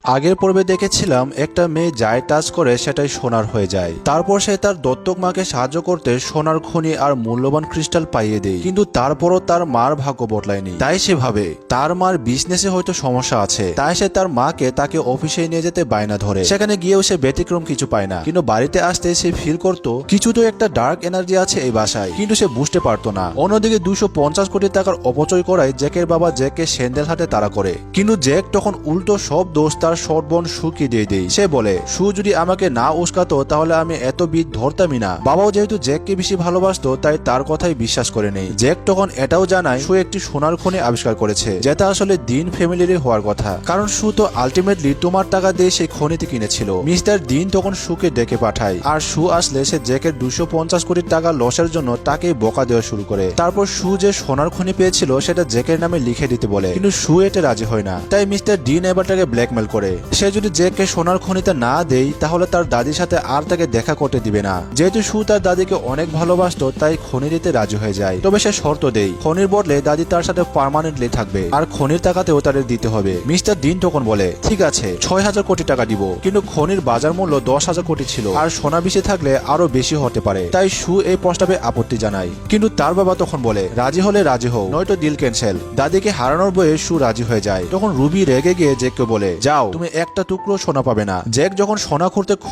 আগের পর্বে দেখেছিলাম একটা মেয়ে যাই টাচ করে সেটাই সোনার হয়ে যায়। তারপর সে তার দত্তক মাকে সাহায্য করতে সোনার খনি আর মূল্যবান ক্রিস্টাল পাইয়ে দেয়, কিন্তু তারপরও তার মার ভাগ্য বদলায়নি। তাই সে ভাবে তার মার বিজনেসে হয়তো সমস্যা আছে, তাই সে তার মাকে তাকে অফিসে নিয়ে যেতে বায়না ধরে। সেখানে গিয়েও সে ব্যতিক্রম কিছু পায় না, কিন্তু বাড়িতে আসতে সে ফিল করতো কিছু তো একটা ডার্ক এনার্জি আছে এই বাসায়, কিন্তু সে বুঝতে পারতো না। অন্যদিকে 250 কোটি টাকার অপচয় করায় জ্যাকের বাবা জ্যাককে স্যান্ডেল হাতে তাড়া করে, কিন্তু জ্যাক তখন উল্টো সব দোষ তার শর্ট বোন সুকে দিয়ে দেয়। সে বলে সু যদি আমাকে না উস্কাতো তাহলে আমি এত বিদ ধরতামই না। বাবাও যেহেতু জ্যাককে বেশি ভালোবাসতো তাই তার কথাই বিশ্বাস করে নেই। জ্যাক তখন এটাও জানায় সু একটি সোনার খনি আবিষ্কার করেছে, যেটা আসলে দিন ফ্যামিলিরই হওয়ার কথা, কারণ সু তো আলটিমেটলি তোমার টাকা দিয়ে সেই খনিতে কিনেছিল। মিস্টার দিন তখন সুকে ডেকে পাঠায়, আর সু আসলে সে জ্যাকের 250 কোটি টাকা লসের জন্য তাকে বকা দেওয়া শুরু করে। তারপর সু যে সোনার খনি পেয়েছিল সেটা জ্যাকের নামে লিখে দিতে বলে, কিন্তু সু এতে রাজি হয় না। তাই মিস্টার দিন এবার তাকে ব্ল্যাকমেল করে। সে যদি জ্যাককে সোনার খনিতে না দেয় তাহলে তার দাদির সাথে আর তাকে দেখা করতে দিবে না। যেহেতু সু তার দাদিকে অনেক ভালোবাসতো তাই খনি দিতে রাজি হয়ে যায়। তবে সে শর্ত দেয় খনির বদলে দাদি তার সাথে পার্মানেন্টলি থাকবে, আর খনির টাকাতেও তাদের দিতে হবে। মিস্টার দিন তখন বলে ঠিক আছে 6000 কোটি টাকা দিব, কিন্তু খনির বাজার মূল্য 10,000 কোটি ছিল, আর সোনা বেশি থাকলে আরো বেশি হতে পারে। তাই সু এই প্রস্তাবে আপত্তি জানায়, কিন্তু তার বাবা তখন বলে রাজি হলে রাজি হও, নয়তো ডিল ক্যান্সেল। দাদিকে হারানোর বয়ে সু রাজি হয়ে যায়। তখন রুবি রেগে গিয়ে জ্যাককে বলে যাও, তুমি একটা টুকরো সোনা পাবে না। জ্যাক যখন সোনা খুঁড়তে